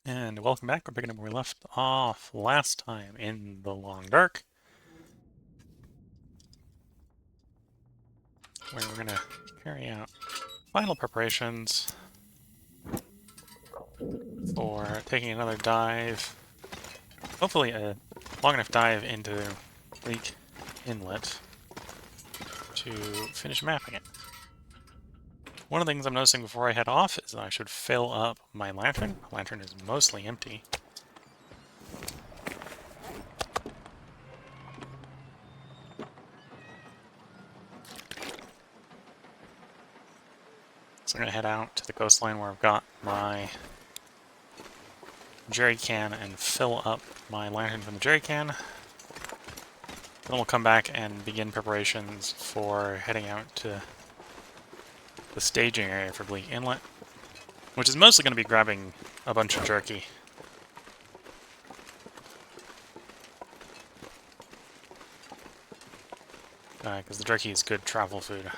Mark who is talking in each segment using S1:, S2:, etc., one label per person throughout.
S1: And welcome back. We're picking up where we left off last time in the Long Dark, where we're going to carry out final preparations for taking another dive, hopefully a long enough dive into Bleak Inlet to finish mapping it. One of the things I'm noticing before I head off is that I should fill up my lantern. My lantern is mostly empty. So I'm going to head out to the coastline where I've got my jerry can and fill up my lantern from the jerry can. Then we'll come back and begin preparations for heading out to the staging area for Bleak Inlet, which is mostly going to be grabbing a bunch of jerky. Because the jerky is good travel food.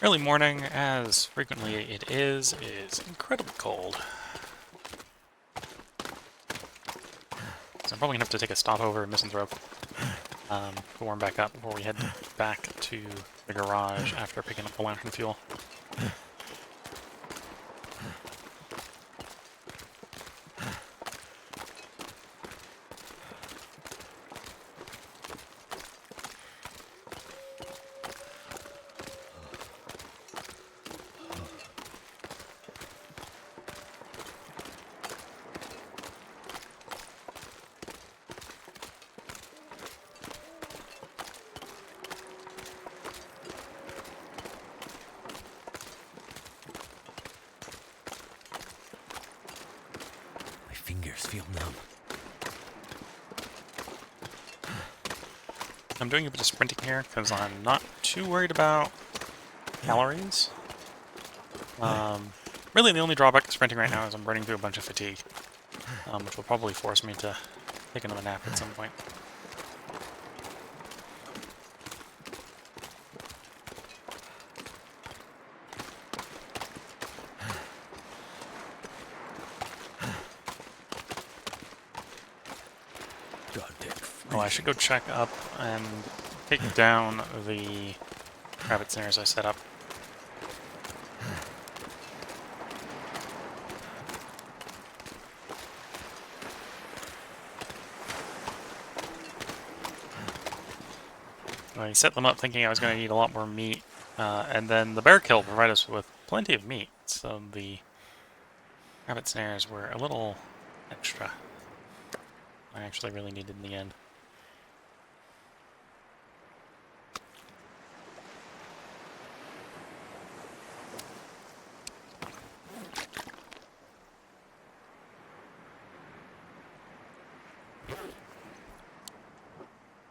S1: Early morning, as frequently it is incredibly cold. So I'm probably going to have to take a stopover in Misanthrope to warm back up before we head back to the garage after picking up the lantern fuel.
S2: Fingers feel numb.
S1: I'm doing a bit of sprinting here because I'm not too worried about calories. Really, the only drawback to sprinting right now is I'm burning through a bunch of fatigue, which will probably force me to take another nap at some point. Oh, I should go check up and take down the rabbit snares I set up. I set them up thinking I was going to need a lot more meat, and then the bear kill provided us with plenty of meat, so the rabbit snares were a little extra. I actually really needed in the end.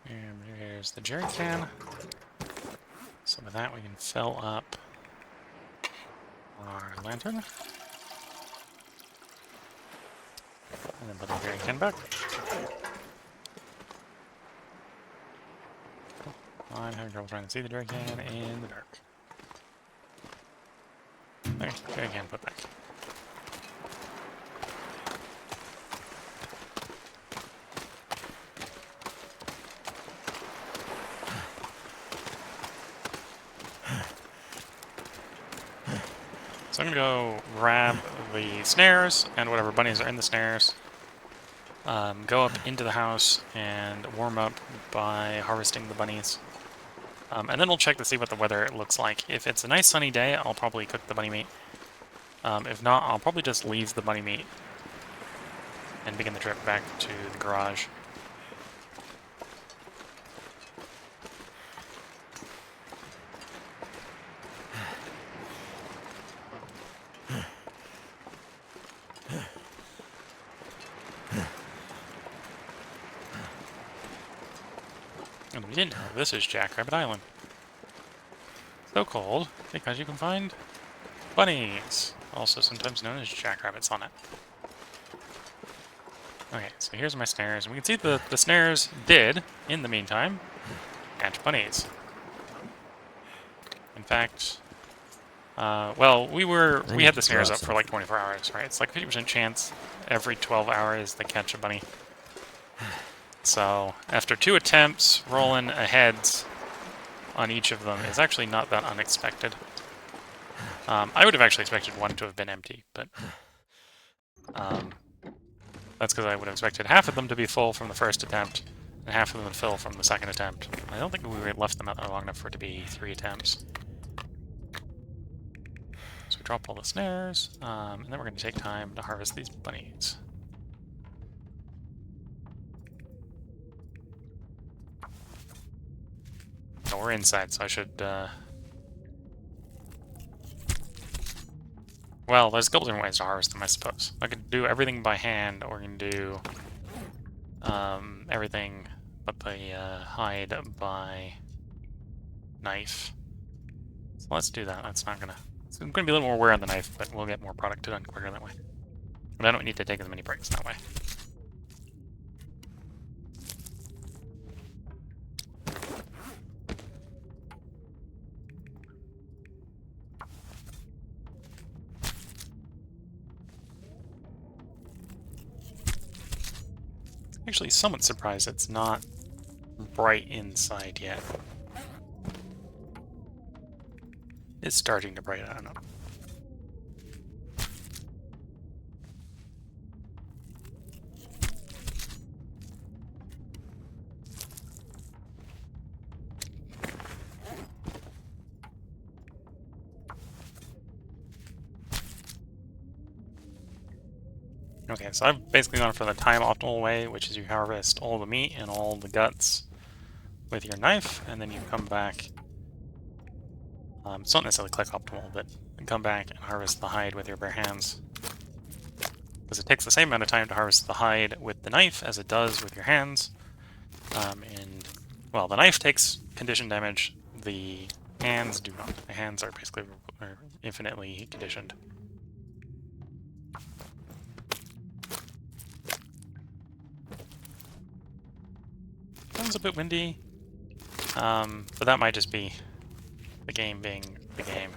S1: And here's the jerry can. So with that we can fill up our lantern. And then put the jerry can back. I'm having trouble trying to see the jerry can in the dark. Okay, jerry can put back. So I'm gonna go grab the snares and whatever bunnies are in the snares, go up into the house and warm up by harvesting the bunnies. And then we'll check to see what the weather looks like. If it's a nice sunny day, I'll probably cook the bunny meat. If not, I'll probably just leave the bunny meat and begin the trip back to the garage. And we didn't know this is Jackrabbit Island. So cold because you can find bunnies. also sometimes known as jackrabbits on it. Okay, so here's my snares, and we can see the snares did, in the meantime, catch bunnies. In fact, well, we
S2: need
S1: had
S2: to
S1: the snares
S2: draw
S1: up for like 24 hours, right? It's like a 50% chance every 12 hours they catch a bunny. So after 2 attempts, rolling a heads on each of them is actually not that unexpected. I would have actually expected one to have been empty, but that's because I would have expected half of them to be full from the first attempt, and half of them to fill from the second attempt. I don't think we left them out there long enough for it to be 3 attempts. So we drop all the snares, and then we're going to take time to harvest these bunnies. So we're inside, so I should... Well, there's a couple different ways to harvest them, I suppose. I could do everything by hand, or I can do everything but the hide by knife. So let's do that. That's not gonna... It's going to be a little more wear on the knife, but we'll get more product done quicker that way. But I don't need to take as many breaks that way. Actually, somewhat surprised it's not bright inside yet. It's starting to brighten, I don't know. Okay, so I've basically gone for the time optimal way, which is you harvest all the meat and all the guts with your knife, and then you come back. It's not necessarily click optimal, but come back and harvest the hide with your bare hands. Because it takes the same amount of time to harvest the hide with the knife as it does with your hands. And, well, the knife takes condition damage, the hands do not. The hands are basically infinitely conditioned. Sounds a bit windy, but that might just be the game being the game.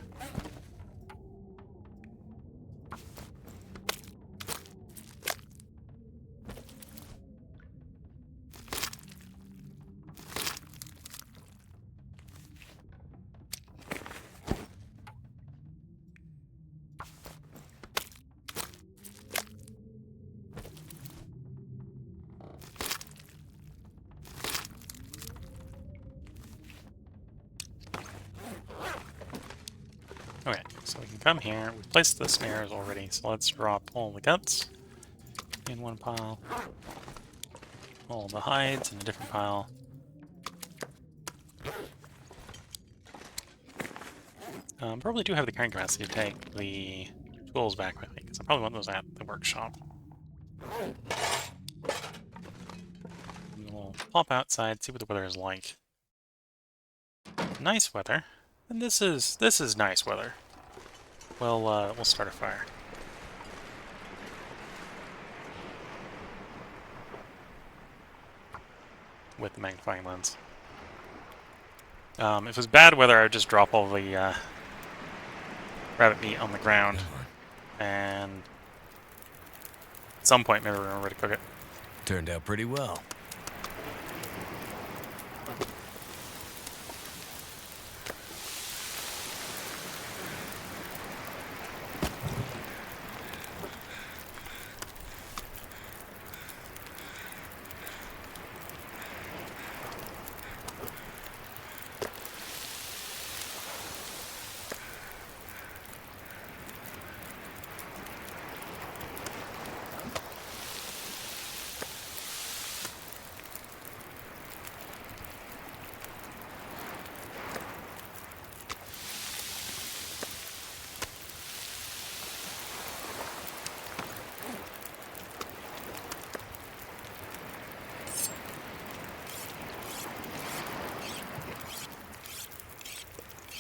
S1: Okay, so we can come here. We've placed the snares already, so let's drop all the guts in one pile. All the hides in a different pile. Probably do have the carrying capacity to take the tools back with me, because I probably want those at the workshop. And we'll pop outside, see what the weather is like. Nice weather. And this is nice weather. We'll start a fire. With the magnifying lens. If it was bad weather, I would just drop all the rabbit meat on the ground, and at some point maybe remember to cook it.
S2: Turned out pretty well.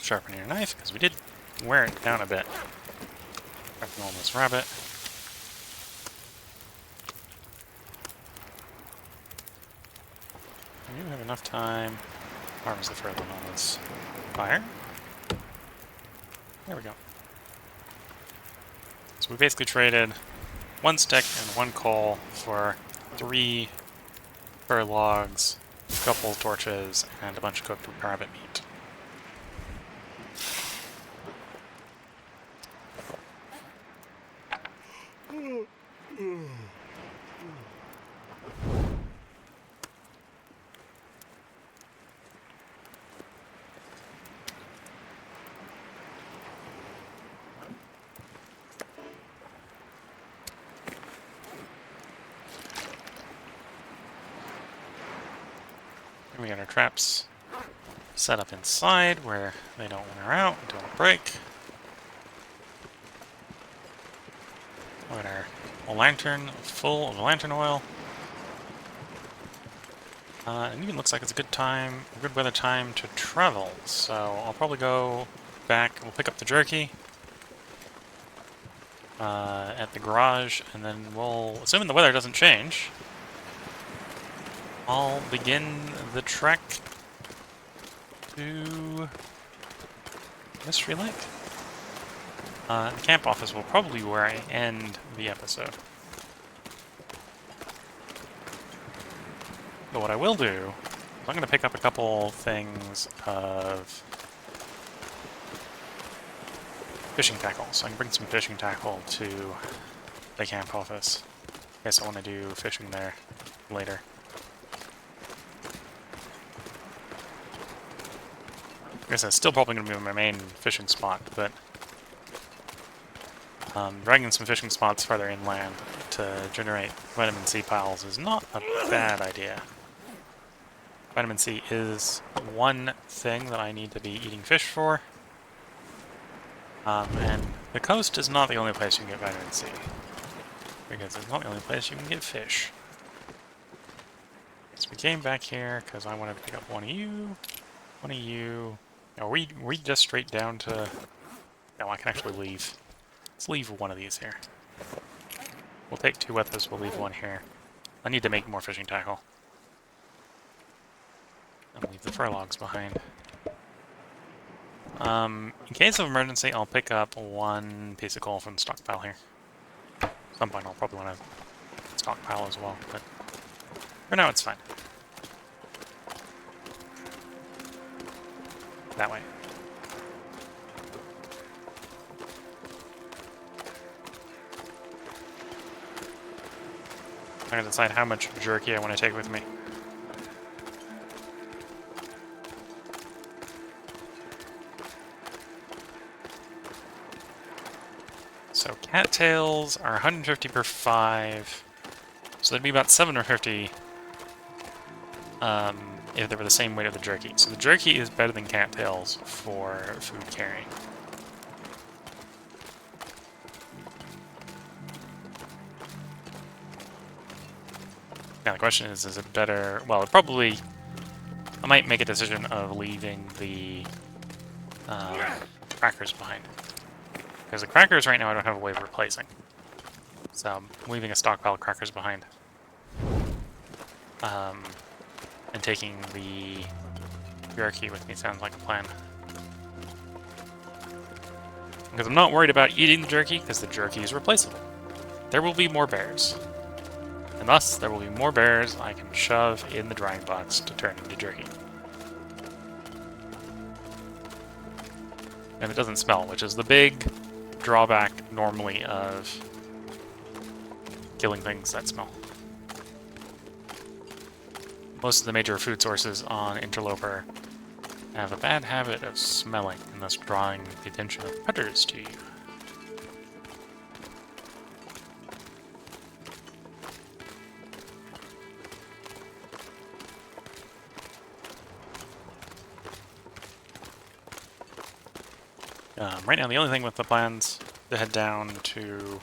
S2: Sharpen your knife, because we did wear it down a bit.
S1: Kill this rabbit. We do have enough time. Harvest the further on this fire. There we go. So we basically traded 1 stick and 1 coal for 3 fir logs, a couple torches, and a bunch of cooked rabbit meat. And we got our traps set up inside where they don't wear out, don't break. We got our lantern full of lantern oil. It even looks like it's a good weather time to travel. So I'll probably go back, we'll pick up the jerky at the garage, and then we'll, assuming the weather doesn't change, I'll begin the trek to Mystery Lake. The camp office will probably be where I end the episode. But what I will do is I'm going to pick up a couple things of fishing tackle. So I can bring some fishing tackle to the camp office. I guess I want to do fishing there later. I guess that's still probably going to be my main fishing spot, but dragging some fishing spots farther inland to generate vitamin C piles is not a bad idea. Vitamin C is one thing that I need to be eating fish for. And the coast is not the only place you can get vitamin C, because it's not the only place you can get fish. So we came back here because I wanted to pick up one of you. Are we just straight down to... No, I can actually leave. Let's leave one of these here. We'll take 2 with us, we'll leave 1 here. I need to make more fishing tackle. And leave the fur logs behind. In case of emergency, I'll pick up 1 piece of coal from the stockpile here. At some point I'll probably want to stockpile as well, but for now it's fine. That way. I'm going to decide how much jerky I want to take with me. So cattails are 150 per 5, so that'd be about 750 if they were the same weight of the jerky. So the jerky is better than cattails for food carrying. Now the question is it better... Well, it probably... I might make a decision of leaving the crackers behind. Because the crackers right now I don't have a way of replacing. So I'm leaving a stockpile of crackers behind. And taking the jerky with me sounds like a plan. Because I'm not worried about eating the jerky, because the jerky is replaceable. There will be more bears. And thus, there will be more bears I can shove in the drying box to turn into jerky. And it doesn't smell, which is the big drawback normally of killing things that smell. Most of the major food sources on Interloper have a bad habit of smelling, and thus drawing the attention of predators to you. Right now, the only thing with the plans to head down to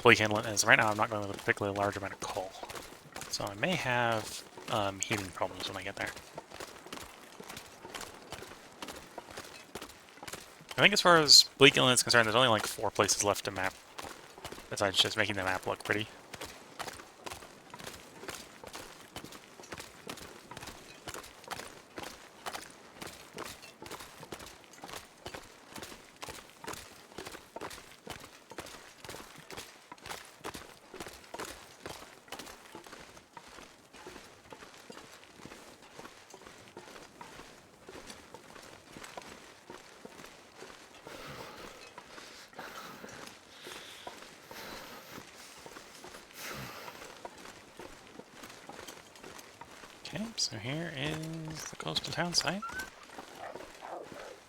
S1: Bleak Inlet is right now I'm not going with a particularly large amount of coal. So I may have heating problems when I get there. I think as far as Bleak Inlet is concerned, there's only like 4 places left to map, besides just making the map look pretty. Okay, so here is the coastal town site.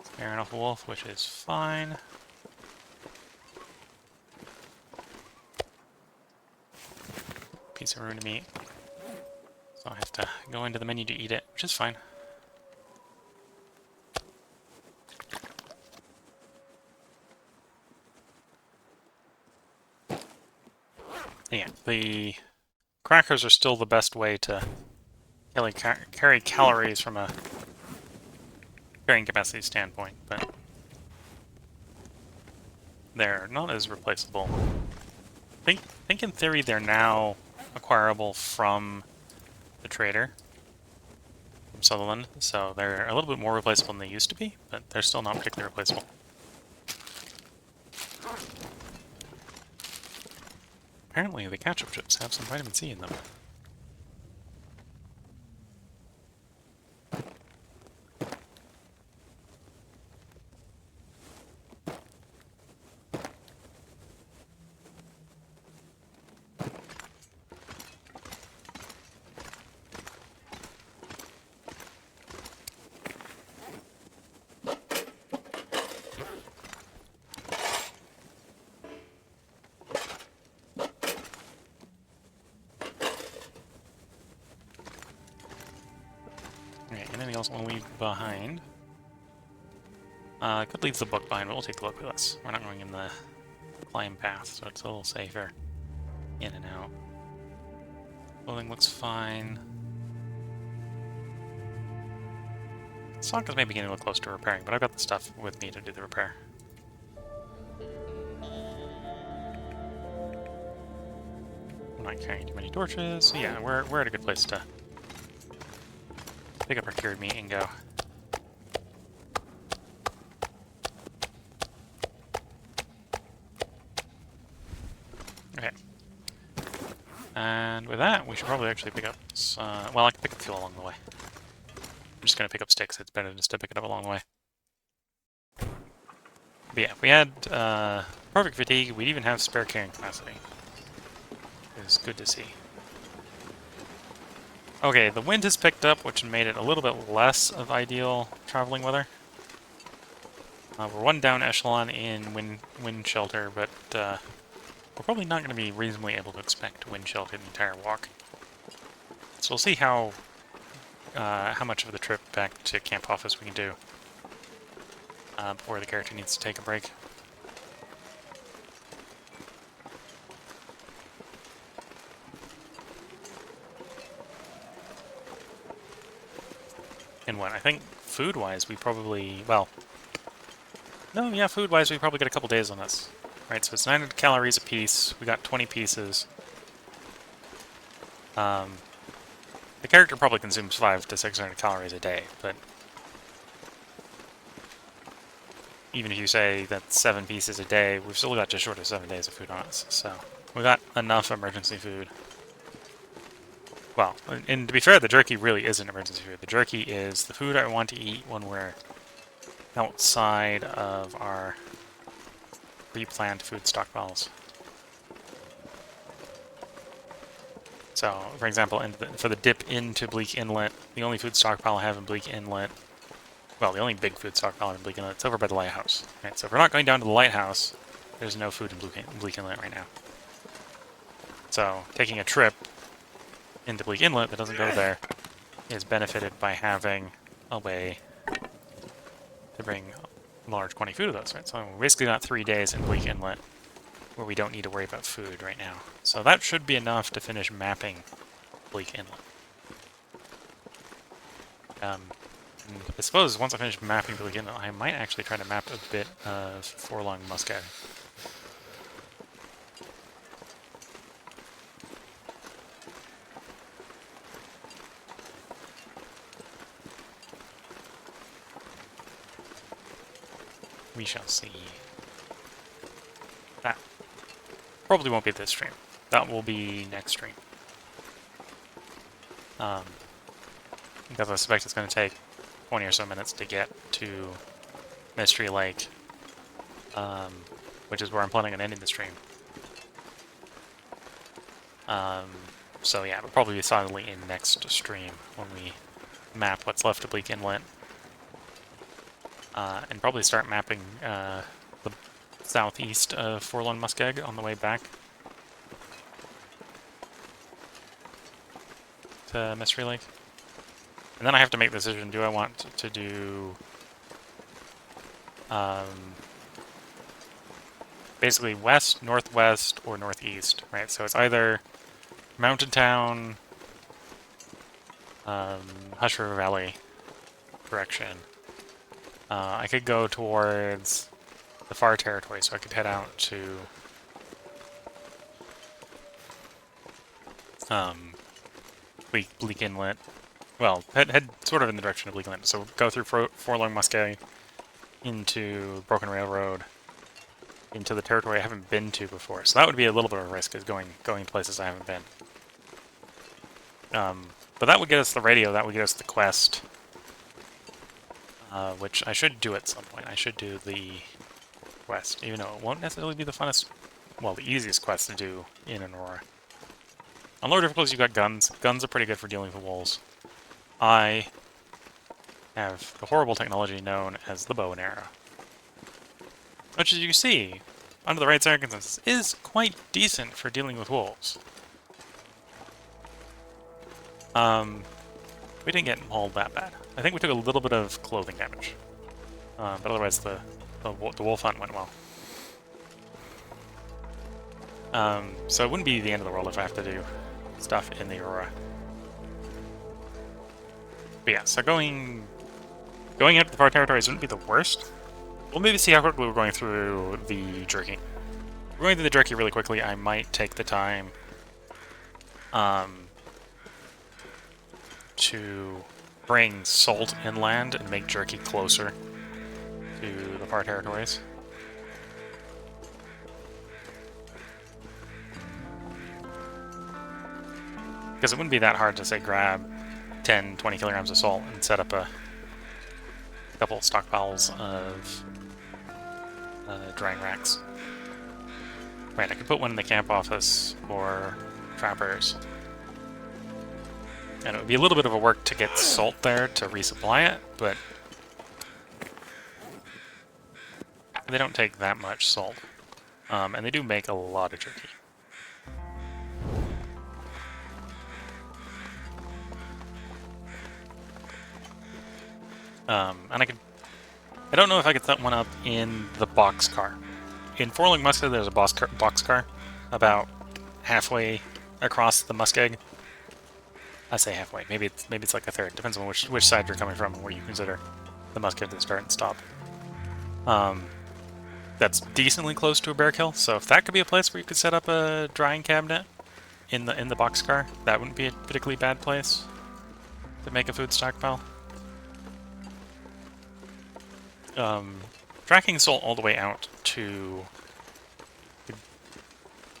S1: Fair enough wolf, which is fine. Piece of rune meat. So I have to go into the menu to eat it, which is fine. Yeah, the crackers are still the best way to carry calories from a carrying capacity standpoint, but they're not as replaceable. I think in theory they're now acquirable from the trader, from Sutherland, so they're a little bit more replaceable than they used to be, but they're still not particularly replaceable. Apparently the ketchup chips have some vitamin C in them. Anything else I want to leave behind? I could leave the book behind, but we'll take the book with us. We're not going in the climb path, so it's a little safer. In and out. Clothing looks fine. Sokka's maybe getting a little close to repairing, but I've got the stuff with me to do the repair. I'm not carrying too many torches, so yeah, we're at a good place to pick up our cured meat and go. Okay. And with that, we should probably actually pick up well, I can pick up fuel along the way. I'm just going to pick up sticks. It's better just to pick it up along the way. But yeah, if we had perfect fatigue, we'd even have spare carrying capacity. It's good to see. Okay, the wind has picked up, which made it a little bit less of ideal traveling weather. We're one down echelon in wind shelter, but we're probably not going to be reasonably able to expect wind shelter the entire walk. So we'll see how much of the trip back to camp office we can do before the character needs to take a break. And what, I think food-wise we probably, well, no, yeah, food-wise we probably got a couple days on this. Right, so it's 900 calories a piece, we got 20 pieces. The character probably consumes 500 to 600 calories a day, but even if you say that's 7 pieces a day, we've still got just short of 7 days of food on us, so we got enough emergency food. Well, and to be fair, the jerky really isn't emergency food. The jerky is the food I want to eat when we're outside of our pre-planned food stockpiles. So, for example, for the dip into Bleak Inlet, the only food stockpile I have in Bleak Inlet, well, the only big food stockpile I have in Bleak Inlet, it's over by the lighthouse. Right, so if we're not going down to the lighthouse, there's no food in Bleak Inlet right now. So, taking a trip into Bleak Inlet that doesn't go there is benefited by having a way to bring a large quantity of food with us, right? So we basically got 3 days in Bleak Inlet where we don't need to worry about food right now. So that should be enough to finish mapping Bleak Inlet. And I suppose once I finish mapping Bleak Inlet, I might actually try to map a bit of Forlong Muscat. We shall see. That probably won't be this stream. That will be next stream. Because I suspect it's going to take 20 or so minutes to get to Mystery Lake, which is where I'm planning on ending the stream. So yeah, it'll probably be solidly in next stream when we map what's left of Bleak Inlet. And probably start mapping the southeast of Forlorn Muskeg on the way back to Mystery Lake. And then I have to make the decision, do I want to do basically west, northwest, or northeast, right? So it's either Mountain Town, Hush River Valley direction. I could go towards the far territory, so I could head out to Bleak Inlet. Well, head sort of in the direction of Bleak Inlet. So go through Forlorn Muskeg into Broken Railroad into the territory I haven't been to before. So that would be a little bit of a risk, is going places I haven't been. But that would get us the radio. That would get us the quest, which I should do at some point. I should do the quest, even though it won't necessarily be the funnest, well, the easiest quest to do in Aurora. On lower difficulties, you've got guns. Guns are pretty good for dealing with wolves. I have the horrible technology known as the bow and arrow, which, as you see, under the right circumstances, is quite decent for dealing with wolves. We didn't get mauled that bad. I think we took a little bit of clothing damage, but otherwise the wolf hunt went well. So it wouldn't be the end of the world if I have to do stuff in the Aurora. But yeah, so going out to the far territories wouldn't be the worst. We'll maybe see how quickly we're going through the jerky. If we're going through the jerky really quickly, I might take the time to bring salt inland and make jerky closer to the far territories. Because it wouldn't be that hard to, say, grab 10, 20 kilograms of salt and set up a couple stockpiles of drying racks. Right, I could put one in the camp office for trappers. And it would be a little bit of a work to get salt there to resupply it, but they don't take that much salt. And they do make a lot of jerky. And I don't know if I could set one up in the boxcar. In Forlorn Muskeg, there's a boxcar about halfway across the muskeg. I say halfway. Maybe it's like a third. Depends on which side you're coming from and where you consider the muskeg to start and stop. That's decently close to a bear kill. So if that could be a place where you could set up a drying cabinet in the boxcar, that wouldn't be a particularly bad place to make a food stockpile. Tracking salt all the way out to the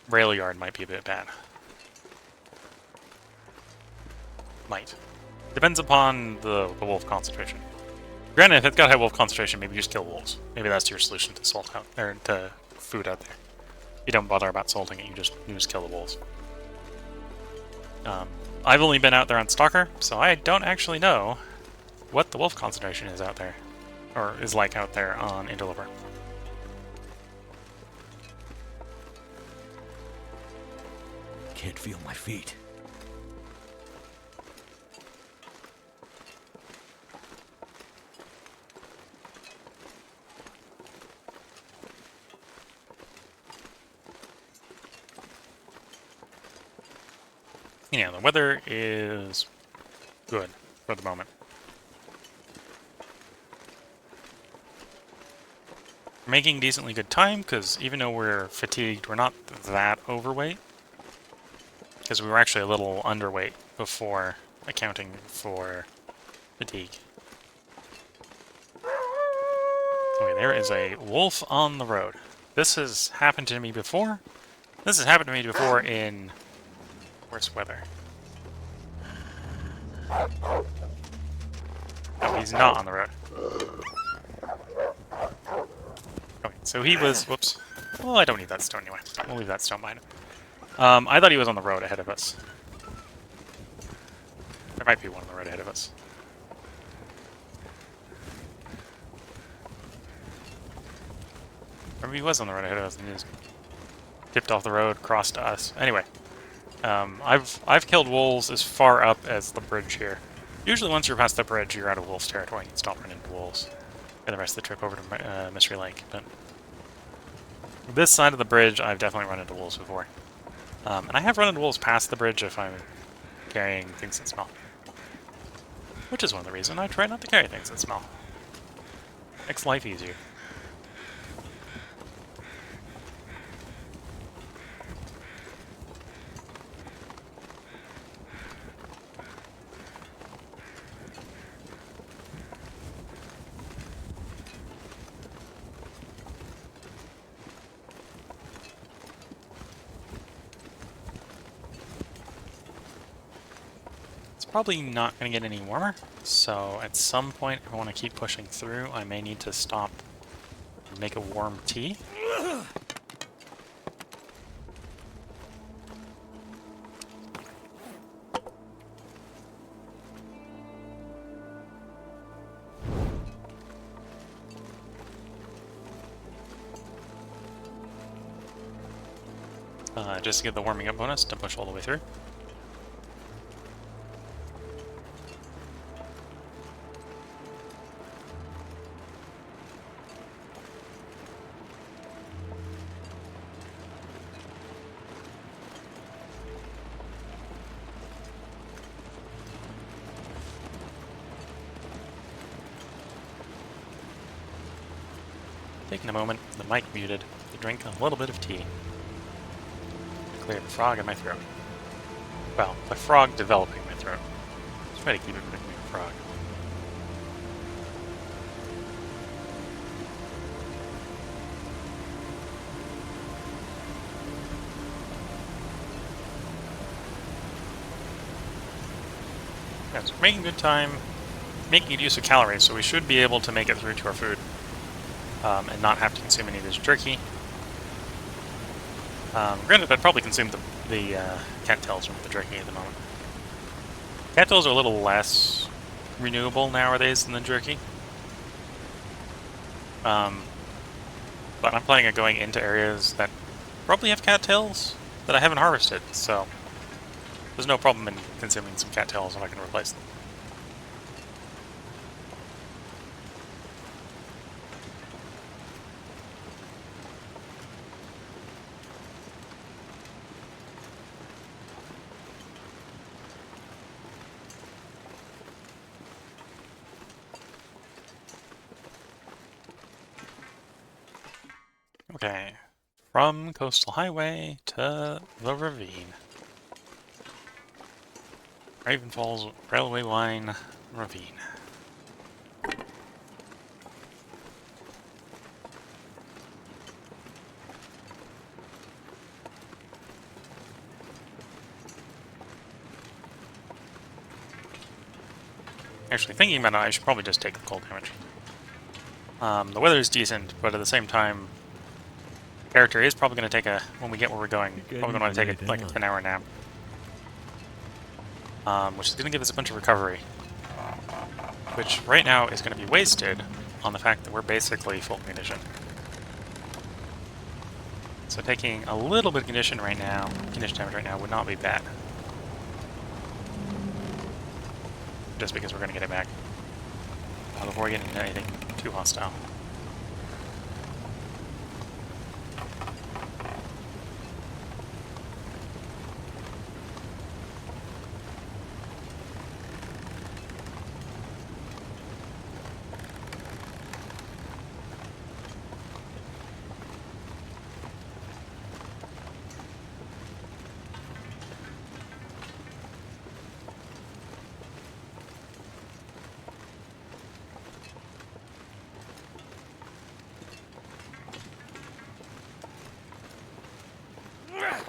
S1: rail yard might be a bit bad. Might. Depends upon the wolf concentration. Granted, if it's got high wolf concentration, maybe you just kill wolves. Maybe that's your solution to salt out, or to food out there. You don't bother about salting it, you just kill the wolves. I've only been out there on Stalker, so I don't actually know what the wolf concentration is out there. Or is like out there on Interloper.
S2: Can't feel my feet.
S1: Yeah, the weather is good for the moment. making decently good time, because even though we're fatigued, we're not that overweight. Because we were actually a little underweight before accounting for fatigue. Okay, there is a wolf on the road. This has happened to me before. This has happened to me before in worse weather. No, he's not on the road. Okay, so he was... Whoops. Well, I don't need that stone anyway. We'll leave that stone behind. I thought he was on the road ahead of us. There might be one on the road ahead of us. Maybe he was on the road ahead of us and he just tipped off the road, crossed to us. Anyway, I've killed wolves as far up as the bridge here. Usually once you're past the bridge, you're out of wolf's territory and you stop running into wolves. For the rest of the trip over to Mystery Lake. But this side of the bridge, I've definitely run into wolves before. And I have run into wolves past the bridge if I'm carrying things that smell. Which is one of the reasons I try not to carry things that smell. Makes life easier. Probably not going to get any warmer, so at some point, if I want to keep pushing through, I may need to stop and make a warm tea. Just to get the warming up bonus to push all the way through. Taking a moment, the mic muted, to drink a little bit of tea. Clear the frog in my throat. Well, the frog developing my throat. Let's try to keep it from becoming a frog. Yeah, so we're making good time, making good use of calories, so we should be able to make it through to our food. And not have to consume any of this jerky. Granted, I'd probably consume the cattails from the jerky at the moment. Cattails are a little less renewable nowadays than the jerky. But I'm planning on going into areas that probably have cattails that I haven't harvested, so there's no problem in consuming some cattails if I can replace them. Okay, from Coastal Highway to the ravine. Raven Falls Railway Line Ravine. Actually, thinking about it, I should probably just take the cold damage. The weather is decent, but at the same time, the character is probably going to take a, when we get where we're going, probably going to take like a 10-hour nap. Which is going to give us a bunch of recovery. Which, right now, is going to be wasted on the fact that we're basically full condition. So taking a little bit of condition damage right now would not be bad. Just because we're going to get it back before we get into anything too hostile.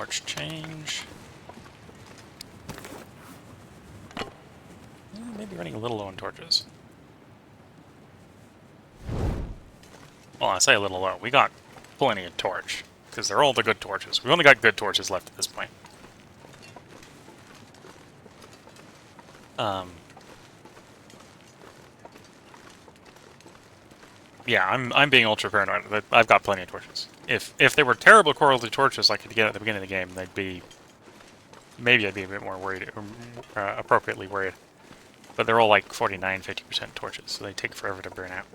S1: Torch change. Maybe running a little low on torches. Well, I say a little low. We got plenty of torch, because they're all the good torches. We've only got good torches left at this point. Yeah, I'm being ultra paranoid, but I've got plenty of torches. If they were terrible quality torches like I could get at the beginning of the game, they'd be... Maybe I'd be a bit more worried, appropriately worried. But they're all like 49, 50% torches, so they take forever to burn out.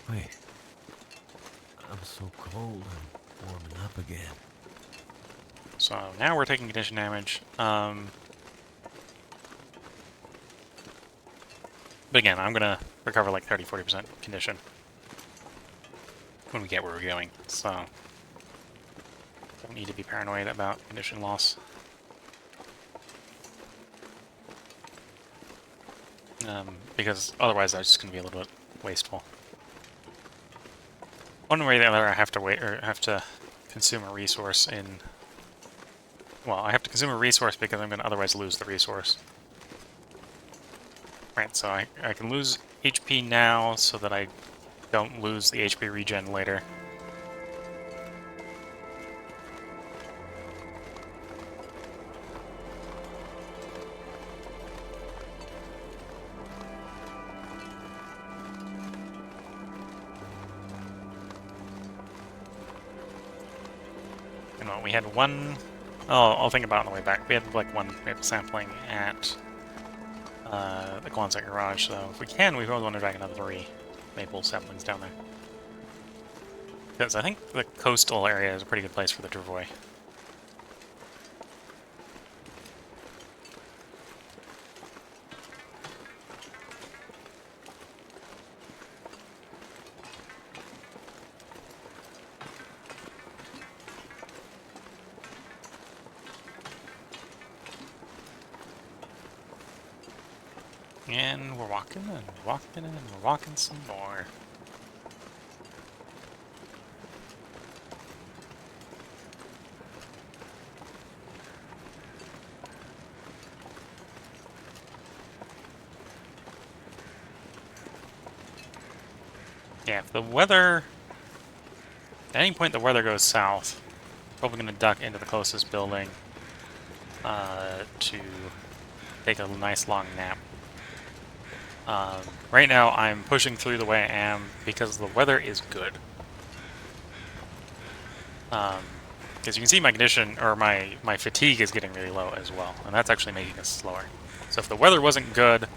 S2: Wait. I'm so cold. I'm warming up again.
S1: So now we're taking condition damage. But again, I'm gonna recover like 30-40% condition when we get where we're going, so don't need to be paranoid about condition loss. Because otherwise that's just gonna be a little bit wasteful. One way or the other, I have to wait, or have to consume a resource in... Well, I have to consume a resource because I'm gonna otherwise lose the resource. Right, so I can lose HP now so that I don't lose the HP regen later. You know, we had one... Oh, I'll think about it on the way back. We had like one maple sampling at the Quonset Garage, so if we can, we probably want to drag another 3 maple saplings down there. Because I think the coastal area is a pretty good place for the Travois. And we're walking, and we're walking, and we're walking some more. Yeah, if the weather... At any point the weather goes south, probably going to duck into the closest building to take a nice long nap. Right now I'm pushing through the way I am because the weather is good. Because you can see my condition, or my fatigue is getting really low as well, and that's actually making us slower. So if the weather wasn't good,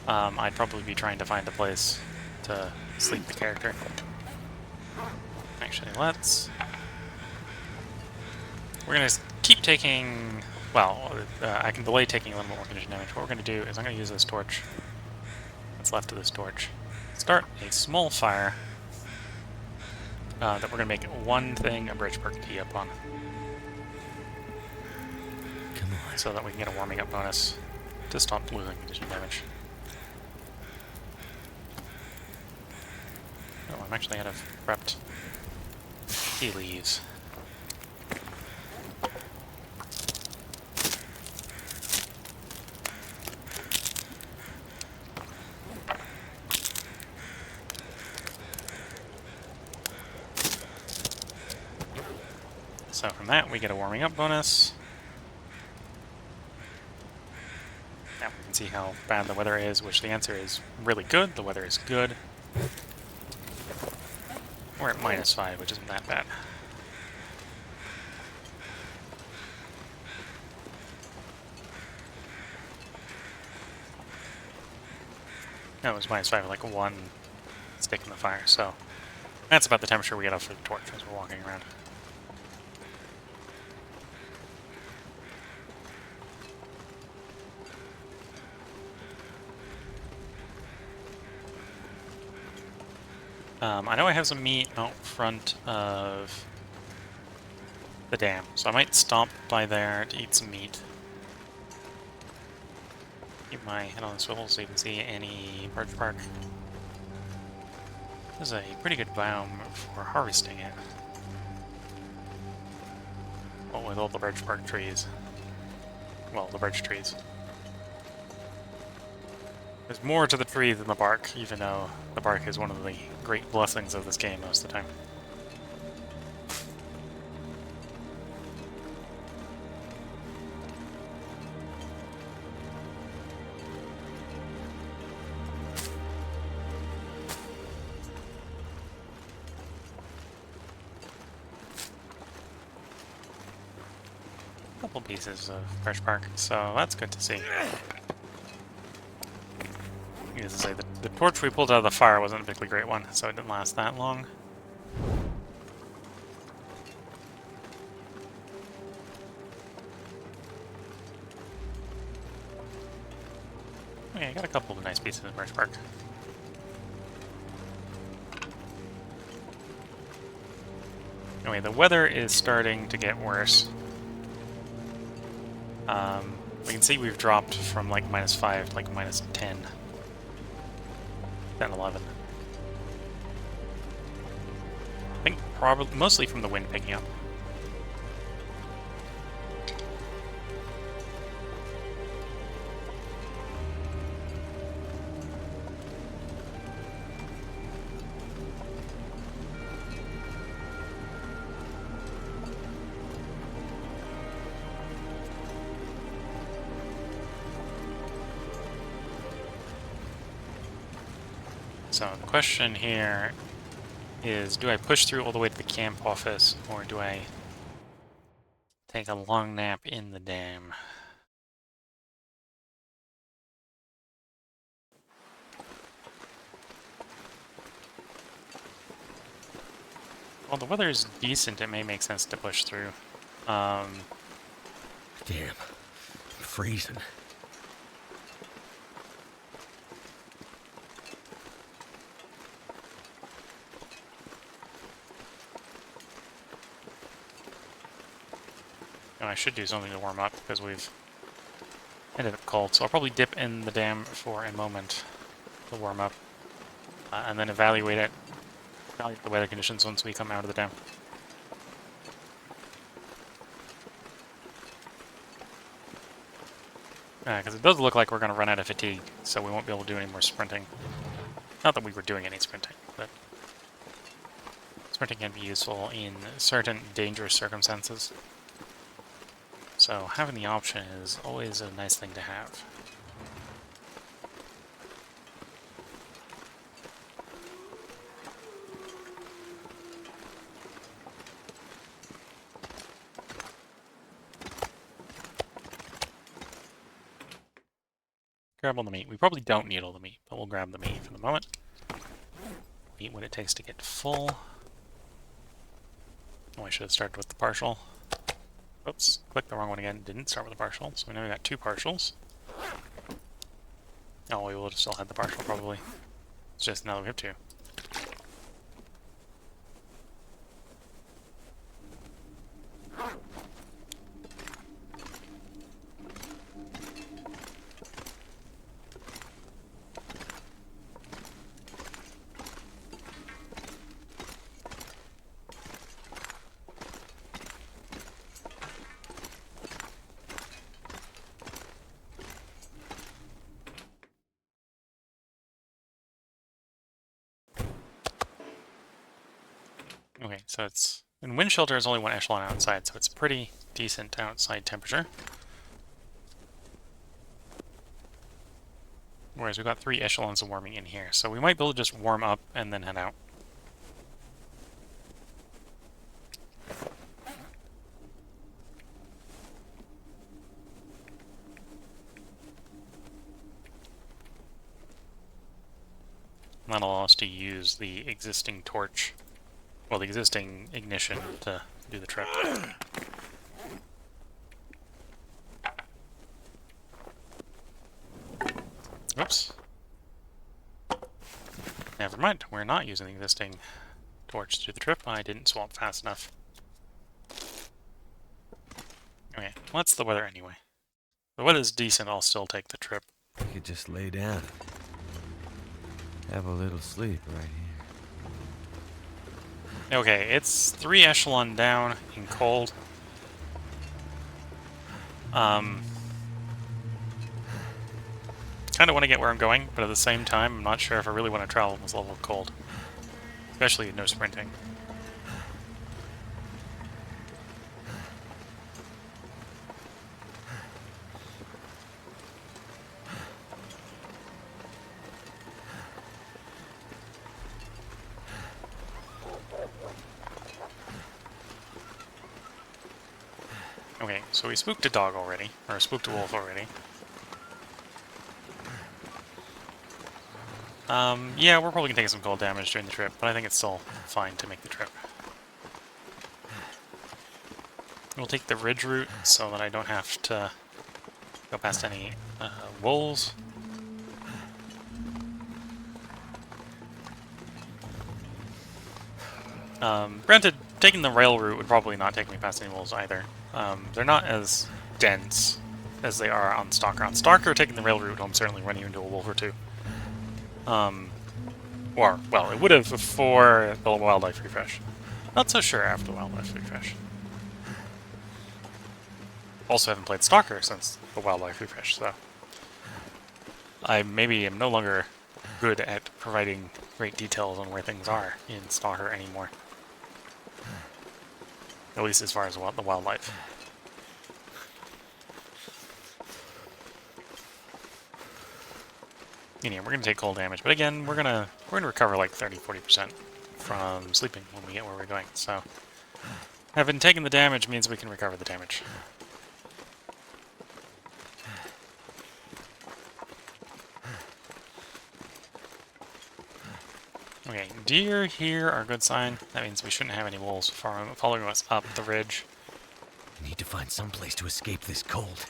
S1: I'd probably be trying to find a place to sleep the character. Actually, we're going to keep taking... Well, I can delay taking a little more condition damage. What we're going to do is I'm going to use this torch that's left of this torch. Start a small fire that we're going to make one thing a bridge perk tee up on.
S2: Come on.
S1: So that we can get a warming up bonus to stop losing condition damage. Oh, I'm actually out of prepped tea leaves. So from that, we get a warming up bonus. Now we can see how bad the weather is, which the answer is really good. The weather is good. We're at -5, which isn't that bad. No, it was -5 with like 1 stick in the fire, so that's about the temperature we get off for the torch as we're walking around. I know I have some meat out front of the dam, so I might stop by there to eat some meat. Keep my head on the swivel so you can see any birch bark. This is a pretty good biome for harvesting it. Well, with all the birch bark trees. Well, the birch trees. There's more to the tree than the bark, even though the bark is one of the great blessings of this game most of the time. Couple pieces of birch bark, so that's good to see. Needless to say, the torch we pulled out of the fire wasn't a particularly great one, so it didn't last that long. Okay, I got a couple of nice pieces of birch bark. Anyway, the weather is starting to get worse. We can see we've dropped from like -5 to like -10. 10, 11. I think probably mostly from the wind picking up. So the question here is, do I push through all the way to the camp office, or do I take a long nap in the dam? Well, the weather is decent, it may make sense to push through.
S2: Damn. I'm freezing.
S1: I should do something to warm up, because we've ended up cold, so I'll probably dip in the dam for a moment to warm up, and then evaluate the weather conditions once we come out of the dam. Because it does look like we're going to run out of fatigue, so we won't be able to do any more sprinting. Not that we were doing any sprinting, but sprinting can be useful in certain dangerous circumstances. So having the option is always a nice thing to have. Grab all the meat. We probably don't need all the meat, but we'll grab the meat for the moment. Eat what it takes to get full. Oh, I should have started with the partial. Oops, clicked the wrong one again. Didn't start with the partial, so we now got 2 partials. Oh, we will have still had the partial probably. It's just now that we have 2. Okay, so it's... And wind shelter is only 1 echelon outside, so it's pretty decent outside temperature. Whereas we've got 3 echelons of warming in here, so we might be able to just warm up and then head out. And that'll allow us to use the existing torch, well, the existing ignition to do the trip. Oops. Never mind, we're not using the existing torch to do the trip. I didn't swap fast enough. Okay, what's the weather anyway? The weather's decent, I'll still take the trip.
S2: I could just lay down. Have a little sleep right here.
S1: Okay, it's 3 echelon down in cold. Kind of want to get where I'm going, but at the same time, I'm not sure if I really want to travel in this level of cold. Especially no sprinting. Okay, so we spooked a dog already, or spooked a wolf already. Yeah, we're probably gonna take some cold damage during the trip, but I think it's still fine to make the trip. We'll take the ridge route so that I don't have to go past any wolves. Granted, taking the rail route would probably not take me past any wolves either. They're not as dense as they are on Stalker. On Stalker, taking the rail route, I'm certainly running into a wolf or two. Or, well, it would have before the wildlife refresh. Not so sure after the wildlife refresh. Also haven't played Stalker since the wildlife refresh, so I maybe am no longer good at providing great details on where things are in Stalker anymore. At least as far as the wildlife. Yeah, we're gonna take cold damage, but again, we're gonna recover like 30-40% from sleeping when we get where we're going. So having taken the damage means we can recover the damage. Okay, deer here are a good sign. That means we shouldn't have any wolves following us up the ridge.
S2: Need to find some place to escape this cold.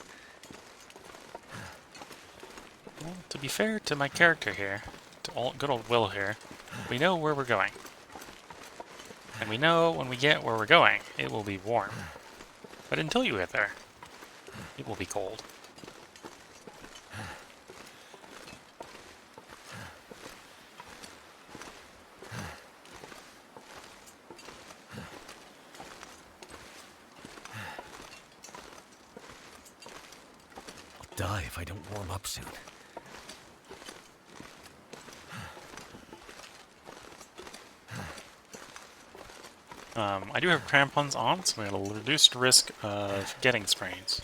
S1: Well, to be fair to my character here, to good old Will here, we know where we're going. And we know when we get where we're going, it will be warm. But until you get there, it will be cold.
S2: I'll die if I don't warm up soon.
S1: I do have crampons on, so we have a reduced risk of getting sprains.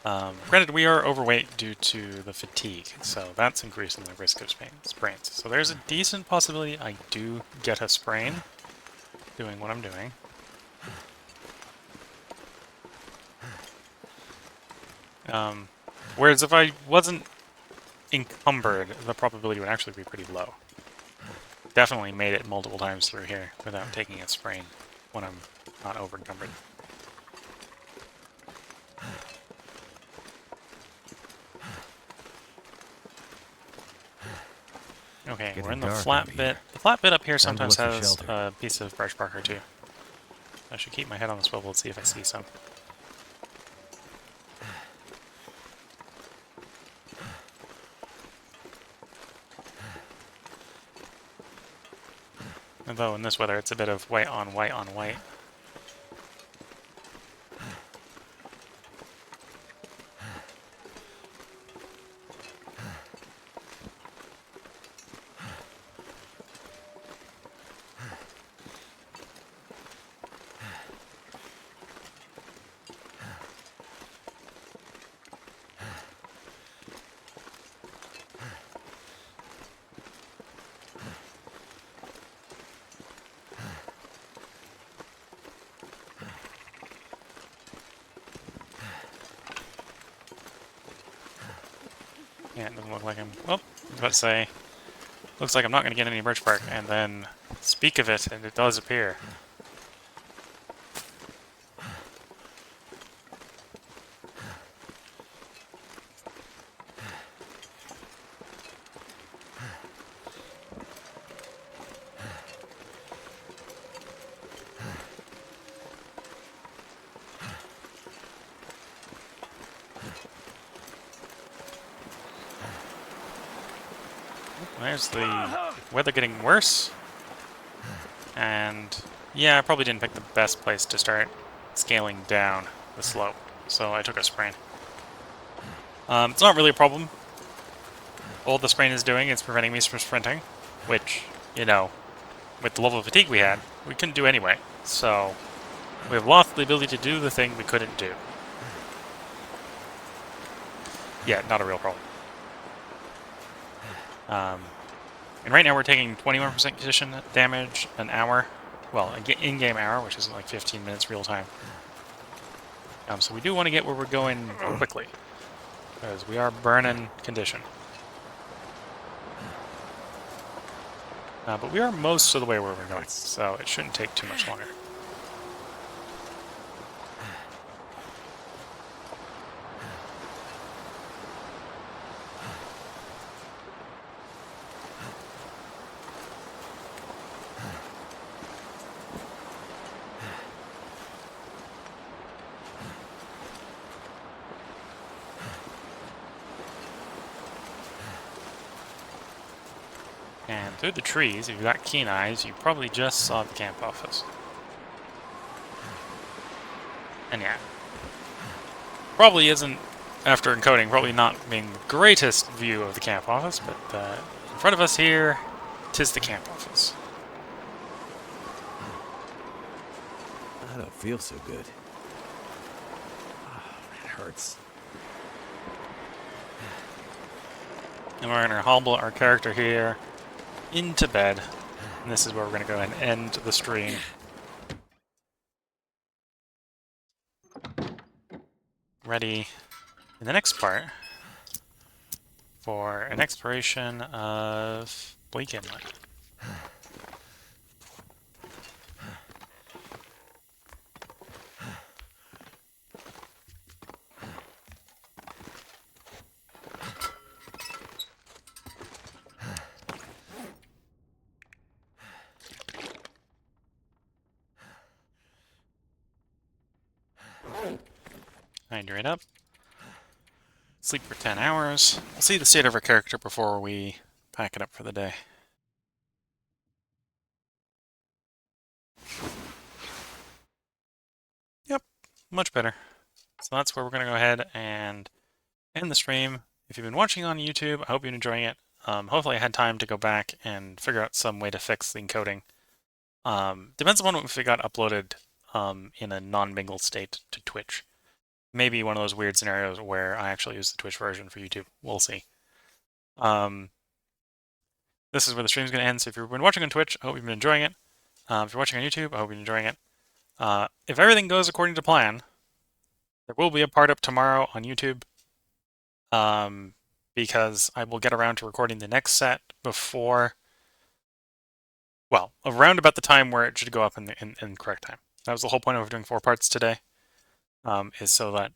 S1: Granted, we are overweight due to the fatigue, so that's increasing the risk of sprains. So there's a decent possibility I do get a sprain doing what I'm doing. Whereas if I wasn't encumbered, the probability would actually be pretty low. Definitely made it multiple times through here without taking a sprain when I'm not over-encumbered. Okay, we're in the flat bit. The flat bit up here sometimes has a piece of brush bark or two. I should keep my head on the swivel and see if I see some. Although in this weather it's a bit of white on white on white. Yeah, it doesn't look like I'm... Oh, I was about to say, looks like I'm not going to get any birch bark, and then speak of it, and it does appear. There's the weather getting worse. and yeah, I probably didn't pick the best place to start scaling down the slope, so I took a sprain. It's not really a problem. All the sprain is doing is preventing me from sprinting, which, you know, with the level of fatigue we had, we couldn't do anyway. So, we've lost the ability to do the thing we couldn't do. Yeah, not a real problem. And right now we're taking 21% condition damage an hour. Well, in-game hour, which is like 15 minutes real time. So we do want to get where we're going quickly, because we are burning condition. But we are most of the way where we're going, so it shouldn't take too much longer. And through the trees, if you've got keen eyes, you probably just saw the camp office. And yeah, probably isn't, after encoding, probably not being the greatest view of the camp office, but in front of us here, 'tis the camp office.
S2: I don't feel so good. It hurts.
S1: And we're going to hobble our character here into bed. And this is where we're going to go and end the stream. Ready in the next part for an exploration of Bleak Inlet. Hydrate up. Sleep for 10 hours. We'll see the state of our character before we pack it up for the day. Yep, much better. So that's where we're going to go ahead and end the stream. If you've been watching on YouTube, I hope you're enjoying it. Hopefully I had time to go back and figure out some way to fix the encoding. Depends upon if it got uploaded in a non-mingled state to Twitch. Maybe one of those weird scenarios where I actually use the Twitch version for YouTube. We'll see. This is where the stream's going to end, so if you've been watching on Twitch, I hope you've been enjoying it. If you're watching on YouTube, I hope you're enjoying it. If everything goes according to plan, there will be a part up tomorrow on YouTube, because I will get around to recording the next set before, well, around about the time where it should go up in the correct time. That was the whole point of doing 4 parts today, is so that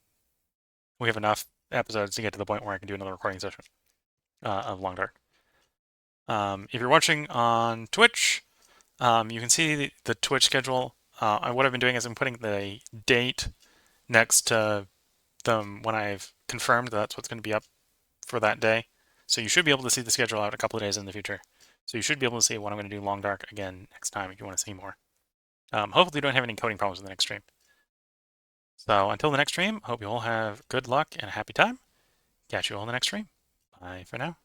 S1: we have enough episodes to get to the point where I can do another recording session of Long Dark. If you're watching on Twitch, you can see the Twitch schedule. What I've been doing is I'm putting the date next to when I've confirmed that's what's going to be up for that day. So you should be able to see the schedule out a couple of days in the future. So you should be able to see when I'm going to do Long Dark again next time if you want to see more. Hopefully you don't have any coding problems in the next stream. So until the next stream, I hope you all have good luck and a happy time. Catch you all in the next stream. Bye for now.